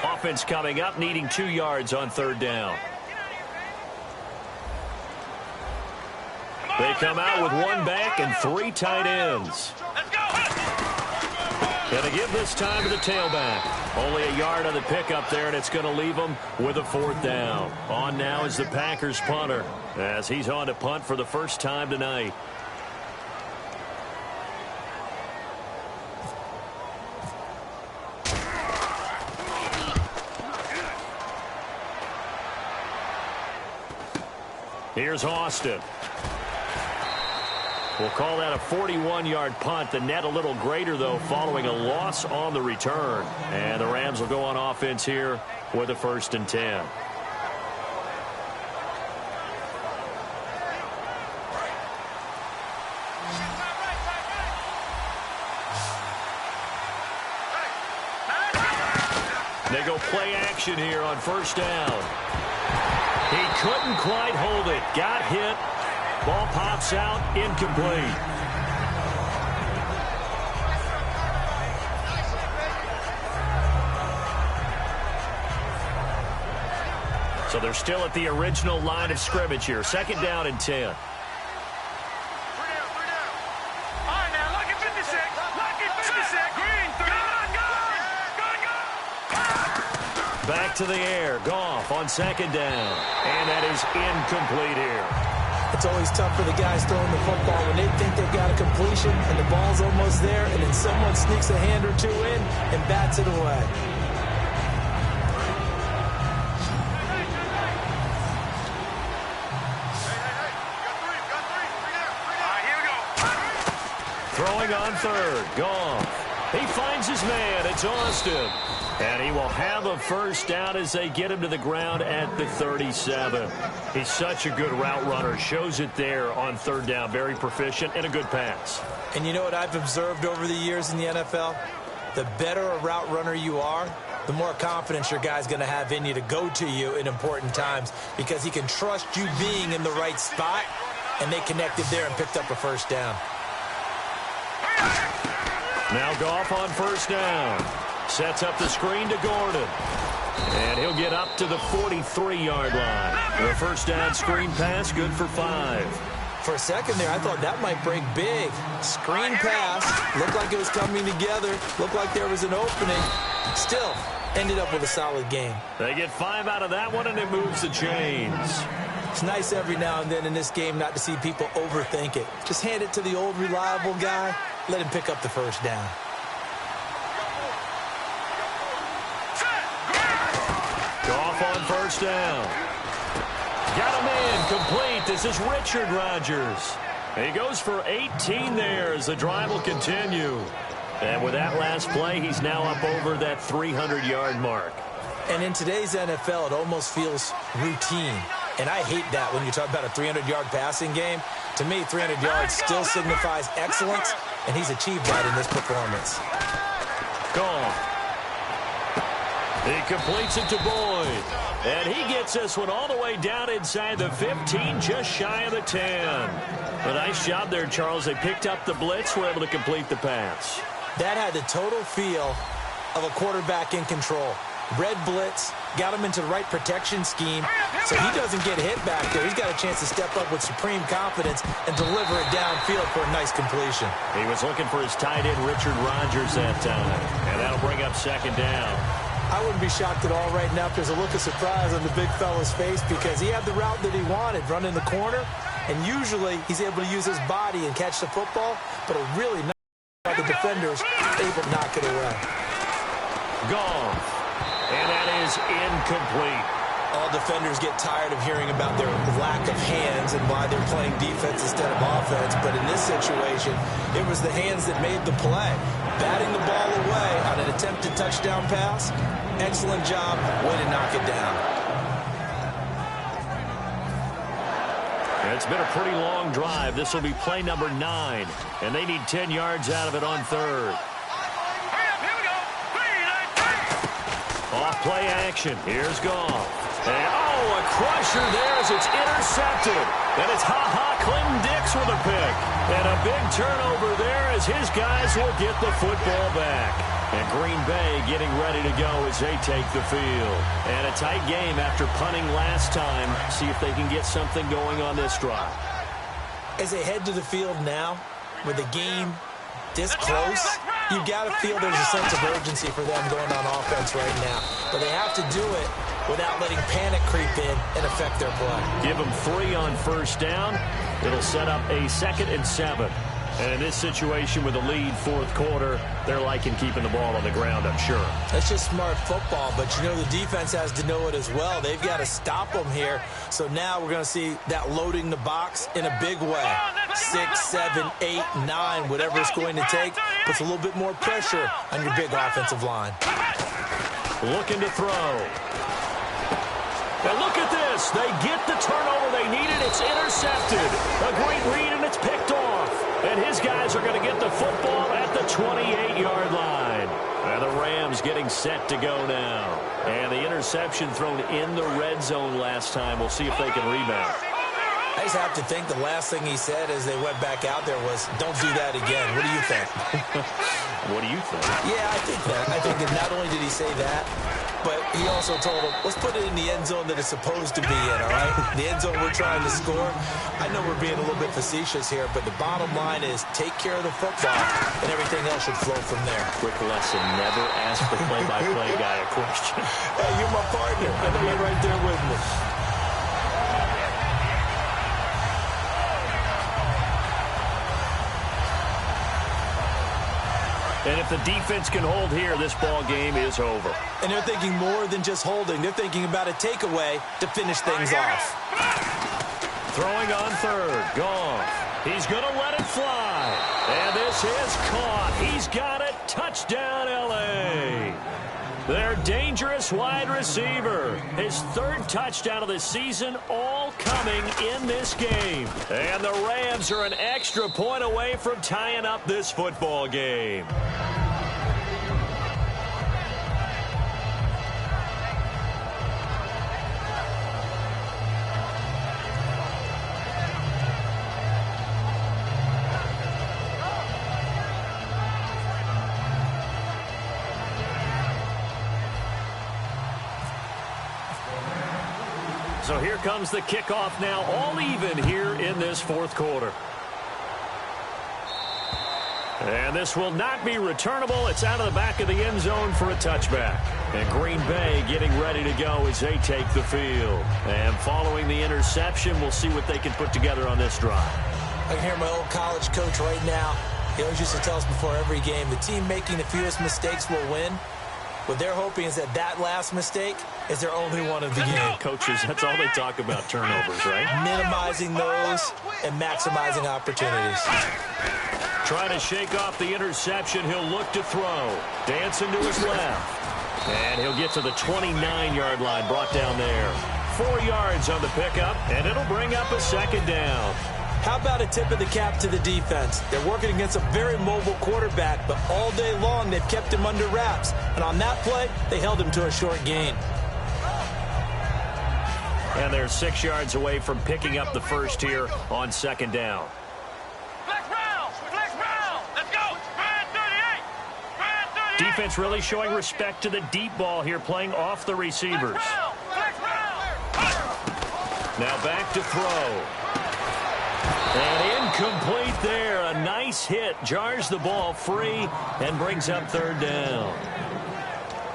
Offense coming up, needing 2 yards on third down. They come out with 1 back and 3 tight ends.
Let's go.
Going to give this time to the tailback. Only a yard on the pickup there, and it's going to leave them with a 4th down. On now is the Packers punter, as he's on to punt for the first time tonight. Here's Austin. We'll call that a 41-yard punt. The net a little greater, though, following a loss on the return. And the Rams will go on offense here with a 1st and 10. They go play action here on 1st down. He couldn't quite hold it. Got hit. Ball pops out. Incomplete. So they're still at the original line of scrimmage here. 2nd down and 10.
3 down. All right, now, lucky 56. Lucky 56. Green, 3. Go.
Back to the air. Goff on 2nd down. And that is incomplete here.
It's always tough for the guys throwing the football when they think they've got a completion and the ball's almost there, and then someone sneaks a hand or 2 in and bats it away.
Throwing on 3rd. Goff. He finds his man. It's Austin. And he will have a 1st down as they get him to the ground at the 37. He's such a good route runner. Shows it there on 3rd down. Very proficient and a good pass.
And you know what I've observed over the years in the NFL? The better a route runner you are, the more confidence your guy's going to have in you to go to you in important times, because he can trust you being in the right spot, and they connected there and picked up a 1st down.
Now Goff on 1st down. Sets up the screen to Gordon. And he'll get up to the 43-yard line. The 1st down screen pass, good for 5.
For a second there, I thought that might break big. Screen pass. Looked like it was coming together. Looked like there was an opening. Still, ended up with a solid game.
They get 5 out of that one, and it moves the chains.
It's nice every now and then in this game not to see people overthink it. Just hand it to the old reliable guy. Let him pick up the 1st down.
Goff on 1st down. Got a man complete. This is Richard Rodgers. He goes for 18 there as the drive will continue. And with that last play, he's now up over that 300-yard mark.
And in today's NFL, it almost feels routine. And I hate that when you talk about a 300-yard passing game. To me, 300 yards still signifies excellence, and he's achieved that in this performance.
Goff. He completes it to Boyd. And he gets this one all the way down inside the 15, just shy of the 10. A nice job there, Charles. They picked up the blitz, were able to complete the pass.
That had the total feel of a quarterback in control. Red blitz, got him into the right protection scheme, so he doesn't get hit back there. He's got a chance to step up with supreme confidence and deliver it downfield for a nice completion.
He was looking for his tight end, Richard Rodgers, that time. And that'll bring up 2nd down.
I wouldn't be shocked at all right now if there's a look of surprise on the big fella's face, because he had the route that he wanted, running the corner, and usually he's able to use his body and catch the football, but a really nice by the defenders able to knock it away.
Goff. And that is incomplete.
All defenders get tired of hearing about their lack of hands and why they're playing defense instead of offense. But in this situation, it was the hands that made the play. Batting the ball away on an attempted touchdown pass. Excellent job. Way to knock it down.
It's been a pretty long drive. This will be play number 9. And they need 10 yards out of it on third. Off play action. Here's Goff. And, a crusher there as it's intercepted. And it's Clinton Dix with a pick. And a big turnover there as his guys will get the football back. And Green Bay getting ready to go as they take the field. And a tight game after punting last time. See if they can get something going on this drive.
As they head to the field now, with the game this close, you got to feel there's a sense of urgency for them going on offense right now. But they have to do it without letting panic creep in and affect their play.
Give them 3 on first down. It'll set up a 2nd and 7. And in this situation with a lead fourth quarter, they're liking keeping the ball on the ground, I'm sure.
That's just smart football, but you know the defense has to know it as well. They've got to stop them here. So now we're going to see that loading the box in a big way. 6, 7, 8, 9, whatever it's going to take, puts a little bit more pressure on your big offensive line.
Looking to throw. And look at this. They get the turnover they needed. It's intercepted. A great read, and it's picked off. And his guys are going to get the football at the 28-yard line. And the Rams getting set to go now. And the interception thrown in the red zone last time. We'll see if they can rebound.
I just have to think the last thing he said as they went back out there was, don't do that again. What do you think?
What do you think?
Yeah, I think that. I think that not only did he say that, but he also told him, let's put it in the end zone that it's supposed to be in, all right? The end zone we're trying to score. I know we're being a little bit facetious here, but the bottom line is take care of the football, and everything else should flow from there.
Quick lesson, never ask the play-by-play guy a question.
Hey, you're my partner. I know you're right there with me.
And if the defense can hold here, this ball game is over.
And they're thinking more than just holding. They're thinking about a takeaway to finish things off.
Throwing on third. Goff. He's going to let it fly. And this is caught. He's got it. Touchdown, L.A. Their dangerous wide receiver. His 3rd touchdown of the season, all coming in this game. And the Rams are an extra point away from tying up this football game. So here comes the kickoff now, all even here in this fourth quarter. And this will not be returnable. It's out of the back of the end zone for a touchback. And Green Bay getting ready to go as they take the field. And following the interception, we'll see what they can put together on this drive.
I can hear my old college coach right now. He always used to tell us before every game, the team making the fewest mistakes will win. What they're hoping is that last mistake is their only one of the game.
Coaches, that's all they talk about, turnovers, right?
Minimizing those and maximizing opportunities.
Trying to shake off the interception. He'll look to throw. Dancing to his left. And he'll get to the 29-yard line, brought down there. 4 yards on the pickup, and it'll bring up a 2nd down.
How about a tip of the cap to the defense? They're working against a very mobile quarterback, but all day long they've kept him under wraps. And on that play, they held him to a short gain.
And they're 6 yards away from picking up the first here on 2nd down.
Flex round. Let's go. Brand 38.
Defense really showing respect to the deep ball here, playing off the receivers.
Flex round.
Now back to throw. And incomplete there. A nice hit. Jars the ball free and brings up 3rd down.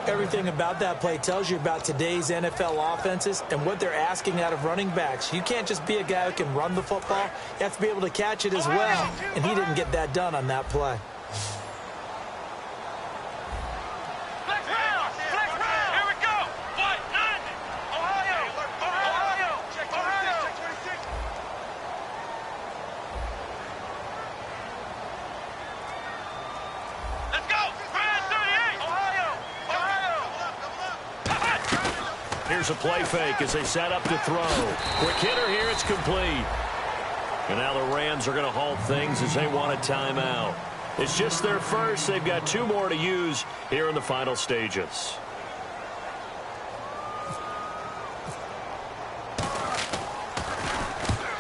Everything about that play tells you about today's NFL offenses and what they're asking out of running backs. You can't just be a guy who can run the football. You have to be able to catch it as well. And he didn't get that done on that play.
Flex round. Here we go. What? 9. Ohio.
Here's a play fake as they set up to throw. Quick hitter here, it's complete. And now the Rams are going to halt things as they want a timeout. It's just their first. They've got 2 more to use here in the final stages.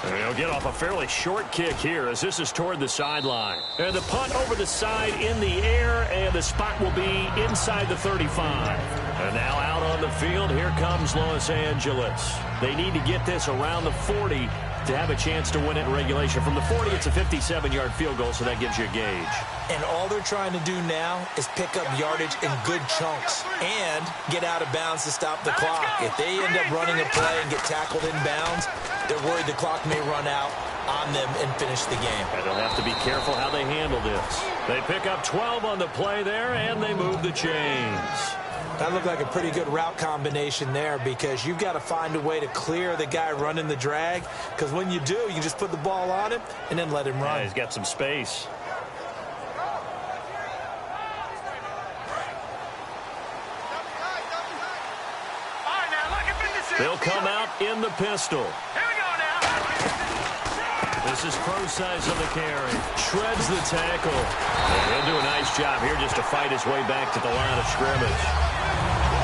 And they'll get off a fairly short kick here as this is toward the sideline. And the punt over the side in the air, and the spot will be inside the 35. And now out on the field, here comes Los Angeles. They need to get this around the 40 to have a chance to win it in regulation. From the 40, it's a 57-yard field goal, so that gives you a gauge.
And all they're trying to do now is pick up yardage in good chunks and get out of bounds to stop the clock. If they end up running a play and get tackled in bounds, they're worried the clock may run out on them and finish the game.
And they'll have to be careful how they handle this. They pick up 12 on the play there, and they move the chains.
That looked like a pretty good route combination there because you've got to find a way to clear the guy running the drag, because when you do, you can just put the ball on him and then let him run.
Yeah, he's got some space. They'll come out in the pistol.
Here we go now.
This is Prosise on the carry. Shreds the tackle. And he'll do a nice job here just to fight his way back to the line of scrimmage.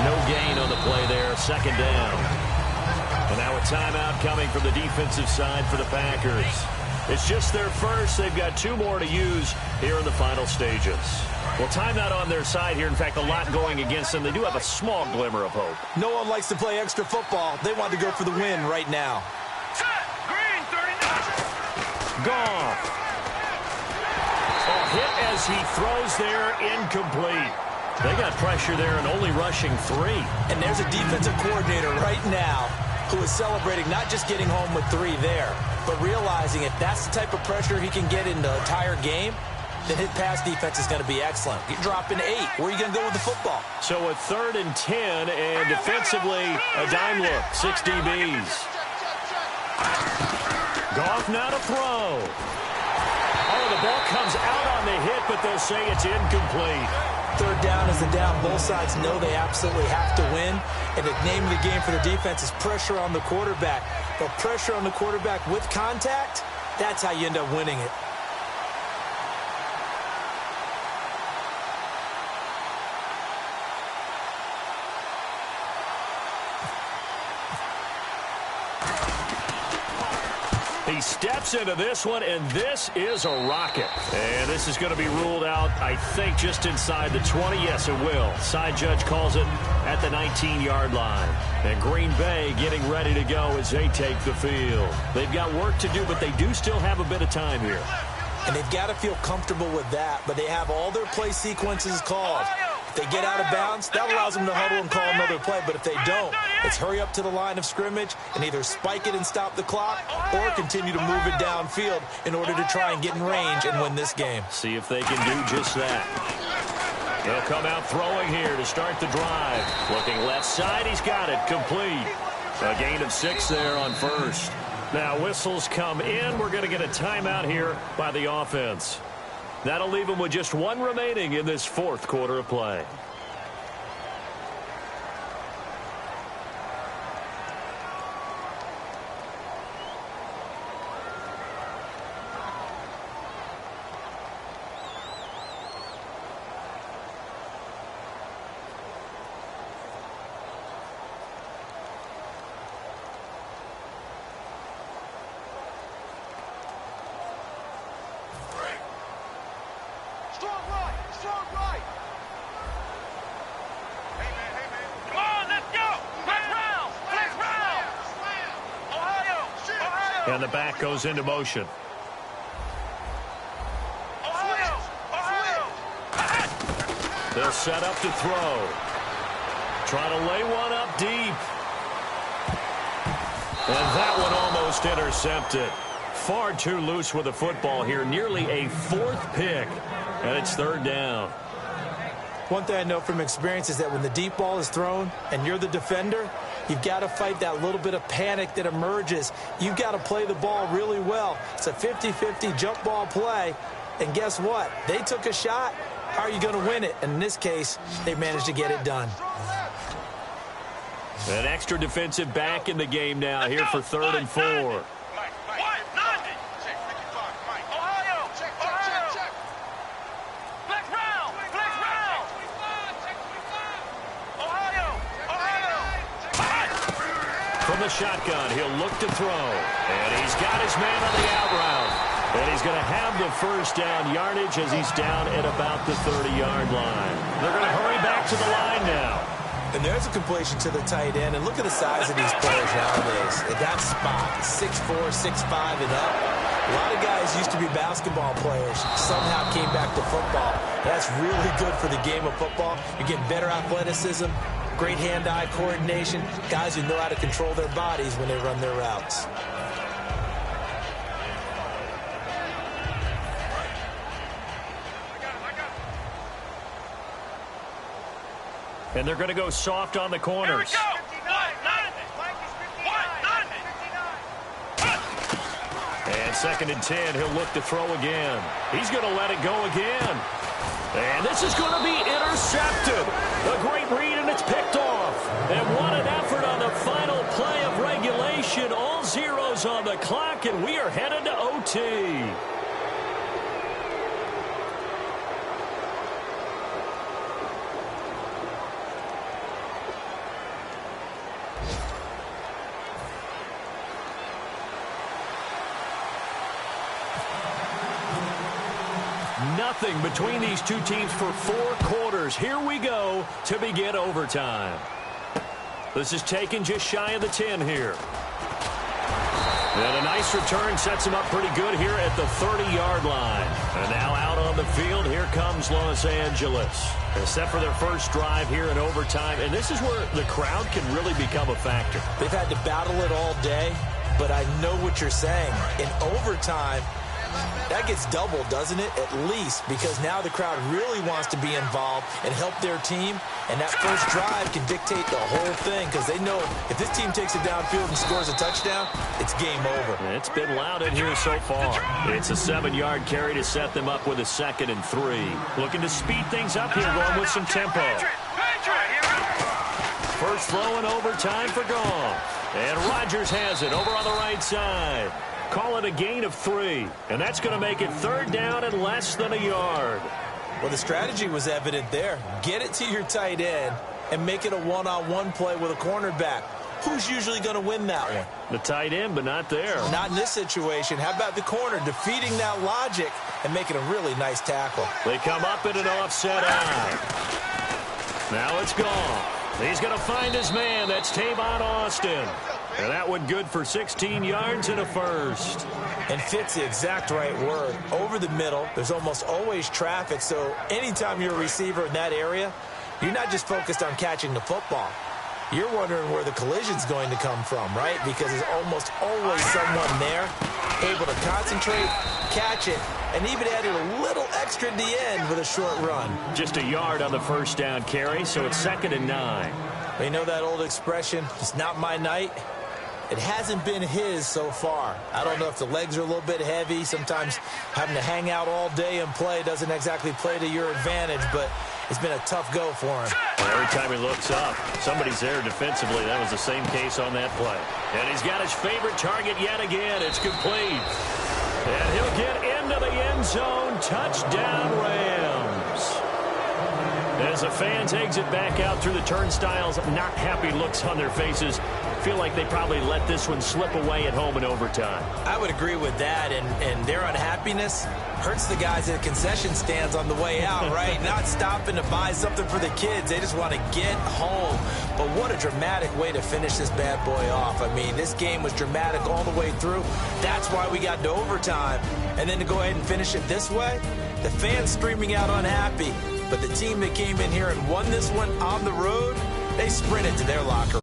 No gain on the play there. Second down. And now a timeout coming from the defensive side for the Packers. It's just their first. They've got 2 more to use here in the final stages. Well, timeout on their side here. In fact, a lot going against them. They do have a small glimmer of hope.
No one likes to play extra football. They want to go for the win right now.
Set. Green 39.
Goff. A hit as he throws there, incomplete. They got pressure there and only rushing 3.
And there's a defensive coordinator right now who is celebrating not just getting home with 3 there, but realizing if that's the type of pressure he can get in the entire game, then his pass defense is going to be excellent. You're dropping 8. Where are you going to go with the football?
So a 3rd and 10, and defensively, a dime look. 6 DBs. Goff now to throw. Oh, the ball comes out on the hit, but they'll say it's incomplete.
3rd down is the down. Both sides know they absolutely have to win. And the name of the game for the defense is pressure on the quarterback. But pressure on the quarterback with contact, that's how you end up winning it.
He steps into this one, and this is a rocket. And this is going to be ruled out, I think, just inside the 20. Yes, it will. Side judge calls it at the 19-yard line. And Green Bay getting ready to go as they take the field. They've got work to do, but they do still have a bit of time here.
And they've got to feel comfortable with that, but they have all their play sequences called. If they get out of bounds, that allows them to huddle and call another play. But if they don't, it's hurry up to the line of scrimmage and either spike it and stop the clock or continue to move it downfield in order to try and get in range and win this game.
See if they can do just that. They'll come out throwing here to start the drive. Looking left side, he's got it. Complete. A gain of 6 there on first. Now whistles come in. We're going to get a timeout here by the offense. That'll leave them with just 1 remaining in this 4th quarter of play. And the back goes into motion. They'll set up to throw. Trying to lay one up deep. And that one almost intercepted. Far too loose with the football here. Nearly a 4th pick. And it's 3rd down.
One thing I know from experience is that when the deep ball is thrown and you're the defender, you've got to fight that little bit of panic that emerges. You've got to play the ball really well. It's a 50-50 jump ball play. And guess what? They took a shot. How are you going to win it? And in this case, they managed to get it done.
An extra defensive back in the game now here for 3rd and 4. From the shotgun, he'll look to throw. And he's got his man on the out route. And he's going to have the first down yardage as he's down at about the 30-yard line. They're going to hurry back to the line now.
And there's a completion to the tight end. And look at the size of these players nowadays. At that spot, 6'4", 6'5", and up. A lot of guys used to be basketball players, somehow came back to football. That's really good for the game of football. You're getting better athleticism, great hand-eye coordination, guys who know how to control their bodies when they run their routes.
And they're going to go soft on the corners. And 2nd and 10, he'll look to throw again. He's going to let it go again. And this is going to be intercepted. A great read, and it's picked off. And what an effort on the final play of regulation. All zeros on the clock, and we are headed to OT. Nothing between these two teams for 4 quarters. Here we go to begin overtime. This is taken just shy of the 10 here. And a nice return sets him up pretty good here at the 30-yard line. And now out on the field, here comes Los Angeles. Except for their first drive here in overtime. And this is where the crowd can really become a factor.
They've had to battle it all day, but I know what you're saying. In overtime, that gets doubled, doesn't it? At least, because now the crowd really wants to be involved and help their team. And that first drive can dictate the whole thing, because they know if this team takes it downfield and scores a touchdown, it's game over.
It's been loud in here so far. It's a 7-yard carry to set them up with a 2nd and 3. Looking to speed things up here, going with some tempo. First throw in overtime for Goff. And Rodgers has it over on the right side. Call it a gain of 3. And that's going to make it 3rd down and less than a yard.
Well, the strategy was evident there. Get it to your tight end and make it a one-on-one play with a cornerback. Who's usually going to win that one?
The tight end, but not there.
Not in this situation. How about the corner defeating that logic and making a really nice tackle?
They come up in an offset eye. Now it's gone. He's going to find his man. That's Tavon Austin. And that one good for 16 yards and a first.
And fit's the exact right word. Over the middle, there's almost always traffic, so anytime you're a receiver in that area, you're not just focused on catching the football. You're wondering where the collision's going to come from, right? Because there's almost always someone there able to concentrate, catch it, and even added a little extra at the end with a short run.
Just a yard on the first down carry, so it's 2nd and 9.
You know that old expression, it's not my night? It hasn't been his so far. I don't know if the legs are a little bit heavy. Sometimes having to hang out all day and play doesn't exactly play to your advantage, but it's been a tough go for him.
Every time he looks up, somebody's there defensively. That was the same case on that play. And he's got his favorite target yet again. It's complete. And he'll get into the end zone. Touchdown, Rams. As the fans exit back out through the turnstiles, not happy looks on their faces. Feel like they probably let this one slip away at home in overtime.
I would agree with that, and their unhappiness hurts the guys at the concession stands on the way out, right? Not stopping to buy something for the kids. They just want to get home. But what a dramatic way to finish this bad boy off. I mean, this game was dramatic all the way through. That's why we got to overtime. And then to go ahead and finish it this way, the fans screaming out unhappy. But the team that came in here and won this one on the road, they sprinted to their locker room.